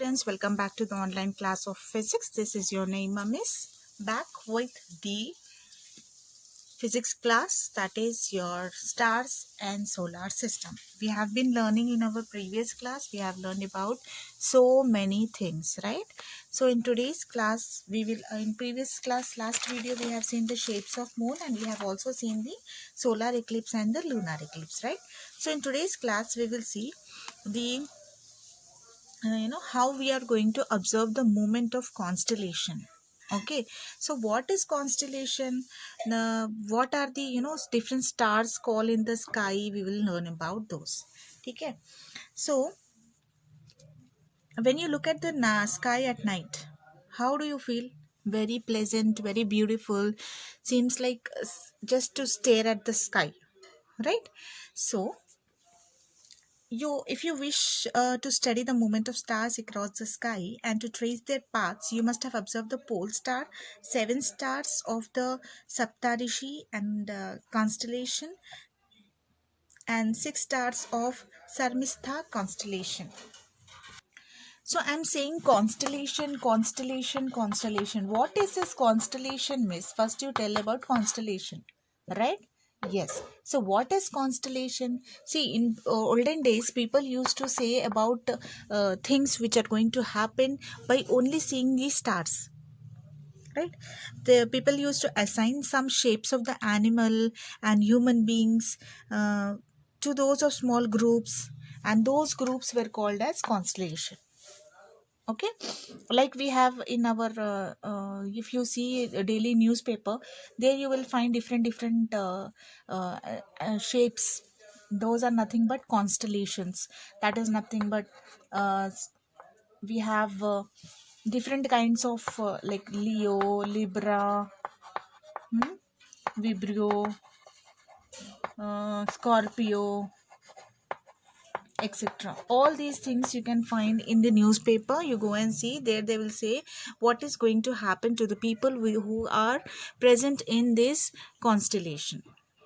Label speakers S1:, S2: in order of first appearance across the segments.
S1: students, welcome back to the online class of physics. This is your name, Miss, back with the physics class, that is your stars and solar system. We have been learning in our previous class, we have learned about so many things, right? So in today's class, we will, in previous class, last video, we have seen the shapes of moon and we have also seen the solar eclipse and the lunar eclipse, right? So in today's class, we will see the how we are going to observe the movement of constellation. Okay, so what is constellation? What are the different stars called in the sky? We will learn about those. Okay, so when you look at the sky at night, how do you feel? Very pleasant, very beautiful, seems like just to stare at the sky, right? So if you wish to study the movement of stars across the sky and to trace their paths, you must have observed the pole star, 7 stars of the Saptarishi and constellation, and 6 stars of Sarmistha constellation. So I'm saying constellation, constellation, constellation. What is this constellation, miss? First you tell about constellation, right? Yes. So what is constellation? See, in olden days, people used to say about things which are going to happen by only seeing the stars, right? The people used to assign some shapes of the animal and human beings to those of small groups, and those groups were called as constellation. Okay, like we have in our if you see a daily newspaper, there you will find different uh, shapes. Those are nothing but constellations. That is nothing but we have different kinds of like Leo, Libra, Vibrio, Scorpio, etc. All these things you can find in the newspaper. You go and see there, they will say what is going to happen to the people who are present in this constellation.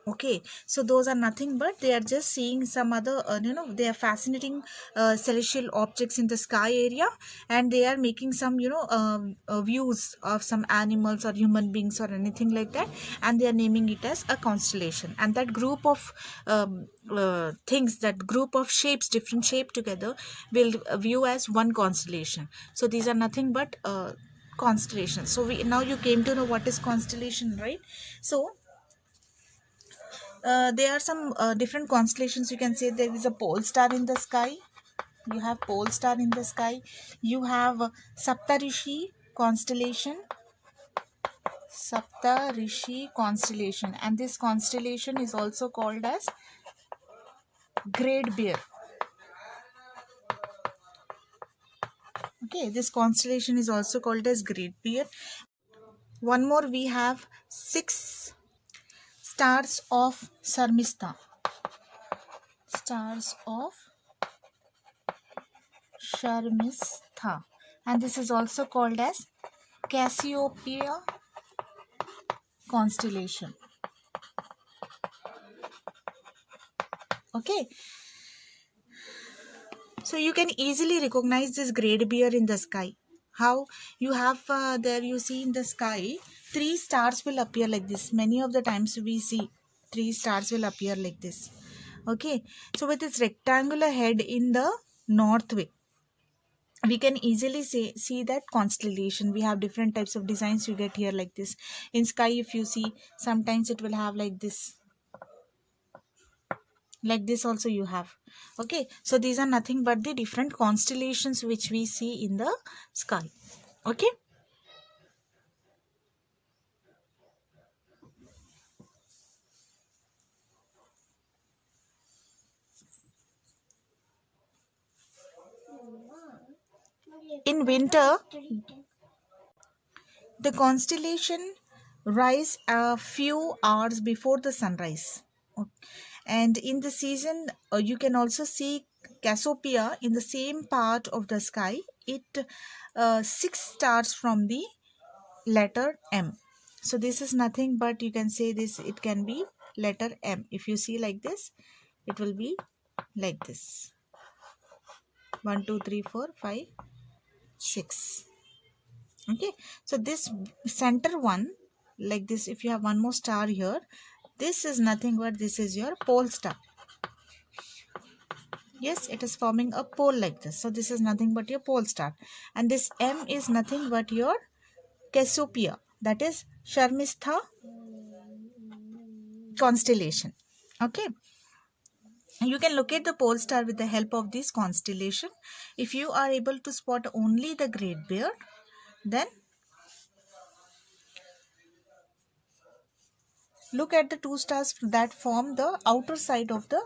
S1: Okay, so those are nothing but they are just seeing some other they are fascinating celestial objects in the sky area, and they are making some views of some animals or human beings or anything like that, and they are naming it as a constellation. And that group of things, that group of shapes, different shape together, will view as one constellation. So these are nothing but constellations. So we now you came to know what is constellation, right? So there are some different constellations. You can say there is a pole star in the sky. You have pole star in the sky. You have Saptarishi constellation. Saptarishi constellation, and this constellation is also called as Great Bear. Okay, this constellation is also called as Great Bear. One more, we have 6 stars of Sarmistha. Stars of Sharmistha, and this is also called as Cassiopeia constellation. Okay, so you can easily recognize this Great Bear in the sky. How? You have there, you see in the sky 3 stars will appear like this. Many of the times we see 3 stars will appear like this. Okay, so with its rectangular head in the north way, we can easily see that constellation. We have different types of designs you get here like this. In sky, if you see, sometimes it will have like this, like this also you have. Okay, so these are nothing but the different constellations which we see in the sky. Okay, in winter the constellation rise a few hours before the sunrise. And in the season, you can also see Cassiopeia in the same part of the sky. It 6 stars from the letter M. So this is nothing but, you can say this, it can be letter M. If you see like this, it will be like this. 1 2 3 4 5 6. Okay, so this center one, like this, if you have one more star here, this is nothing but this is your pole star. Yes, it is forming a pole like this. So this is nothing but your pole star. And this M is nothing but your Cassiopeia, that is Sharmistha constellation. Okay, you can locate the pole star with the help of this constellation. If you are able to spot only the Great Bear, then look at the two stars that form the outer side of the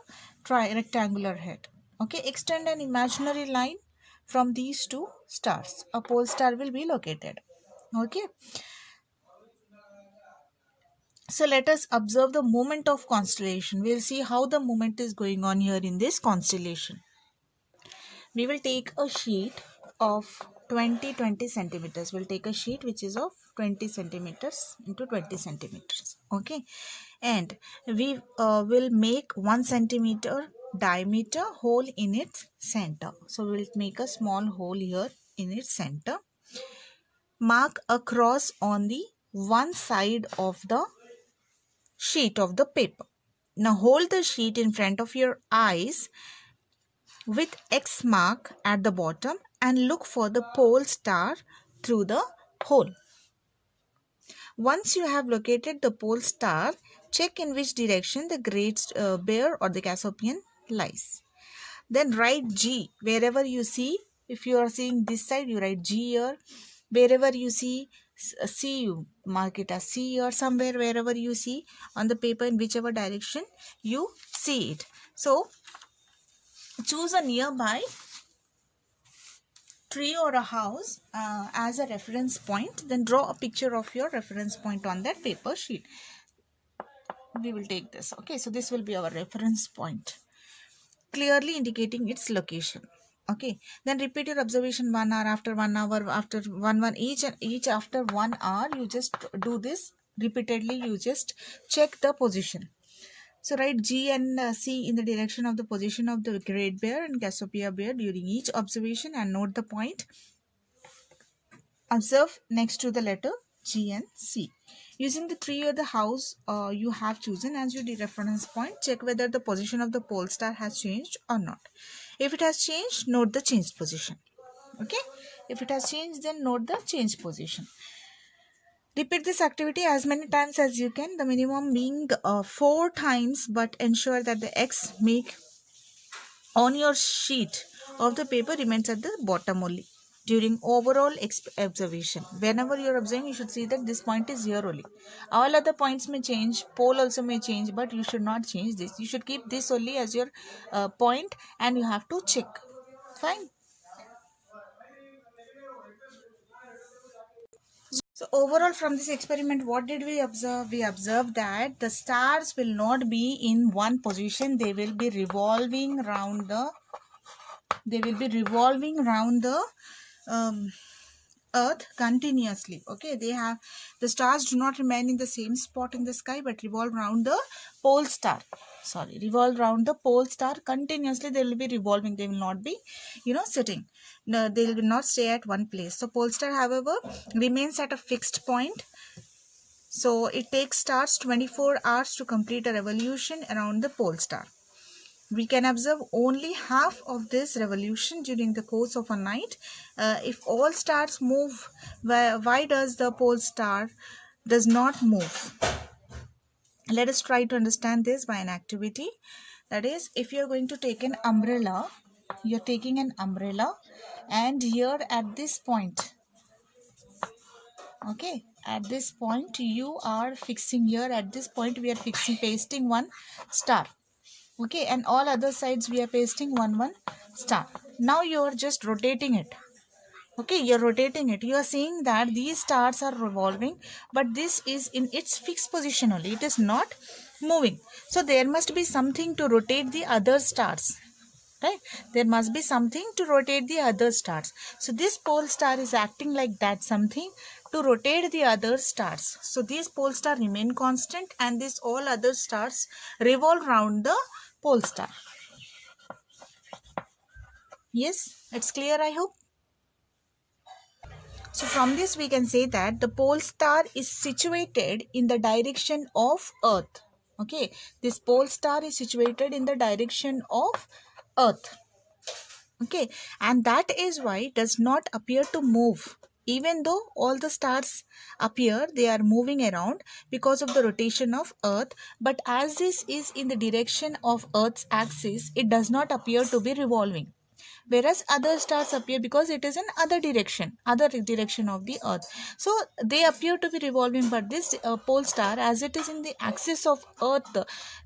S1: rectangular head. Okay, extend an imaginary line from these two stars. A pole star will be located. Okay, so let us observe the movement of constellation. We'll see how the movement is going on here in this constellation. We will take a sheet of 20 centimeters. We'll take a sheet which is of 20 centimeters into 20 centimeters. Okay, and we will make 1 centimeter diameter hole in its center. So we'll make a small hole here in its center. Mark a cross on the one side of the sheet of the paper. Now hold the sheet in front of your eyes with X mark at the bottom and look for the pole star through the hole. Once you have located the pole star, check in which direction the Great Bear or the Cassiopeian lies. Then write G wherever you see. If you are seeing this side, you write G here. Wherever you see C, you mark it as C, or somewhere wherever you see on the paper, in whichever direction you see it. So choose a nearby tree or a house as a reference point. Then draw a picture of your reference point on that paper sheet. We will take this. Okay, so this will be our reference point, clearly indicating its location. Okay, then repeat your observation 1 hour, after 1 hour, after 1 each after 1 hour. You just do this repeatedly. You just check the position. So write G and C in the direction of the position of the Great Bear and Cassiopeia Bear during each observation and note the point. Observe next to the letter G and C. Using the tree or the house you have chosen as your reference point, check whether the position of the pole star has changed or not. If it has changed, note the changed position. Okay, if it has changed, then note the changed position. Repeat this activity as many times as you can, the minimum being 4 times, but ensure that the X make on your sheet of the paper remains at the bottom only during overall observation. Whenever you are observing, you should see that this point is here only. All other points may change, pole also may change, but you should not change this. You should keep this only as your point, and you have to check. Fine. So overall from this experiment, what did we observe? We observed that the stars will not be in one position. They will be revolving around the earth continuously. Okay, the stars do not remain in the same spot in the sky, but revolve around the pole star. Revolve around the pole star continuously. They will be revolving. They will not be sitting. No, they will not stay at one place. So pole star, however, remains at a fixed point. So it takes stars 24 hours to complete a revolution around the pole star. We can observe only half of this revolution during the course of a night. If all stars move, why does the pole star does not move? Let us try to understand this by an activity. That is, if you are going to take an umbrella, you are taking an umbrella, and here at this point, okay, at this point you are fixing, here at this point we are pasting one star. Okay, and all other sides we are pasting one star. Now you are just rotating it. Okay, you're rotating it. You are seeing that these stars are revolving, but this is in its fixed position only. It is not moving. So there must be something to rotate the other stars. Right? There must be something to rotate the other stars. So this pole star is acting like that, something to rotate the other stars. So these pole star remain constant, and these all other stars revolve around the pole star. Yes, it's clear, I hope. So from this we can say that the pole star is situated in the direction of Earth. Okay, this pole star is situated in the direction of Earth. Okay, and that is why it does not appear to move. Even though all the stars appear, they are moving around because of the rotation of Earth. But as this is in the direction of Earth's axis, it does not appear to be revolving. Whereas other stars appear because it is in other direction of the Earth. So they appear to be revolving, but this pole star, as it is in the axis of Earth,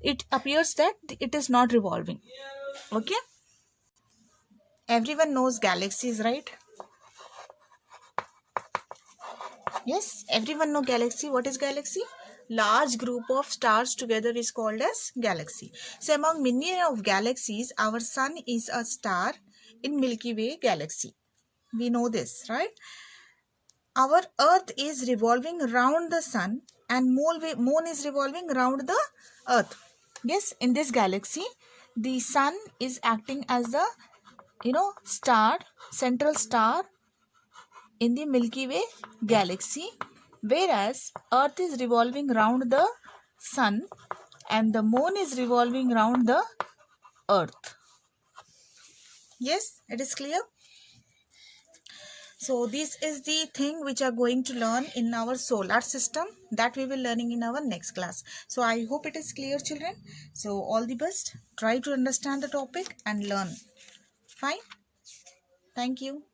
S1: it appears that it is not revolving. Okay, everyone knows galaxies, right? Yes, everyone know galaxy. What is galaxy? Large group of stars together is called as galaxy. So among many of galaxies, our sun is a star in Milky Way galaxy. We know this, right? Our earth is revolving around the sun and moon is revolving around the earth. Yes, in this galaxy, the sun is acting as the star, central star in the Milky Way galaxy, whereas Earth is revolving around the sun and the moon is revolving around the Earth. Yes, it is clear. So this is the thing which are going to learn in our solar system, that we will learning in our next class. So I hope it is clear, children. So all the best. Try to understand the topic and learn. Fine. Thank you.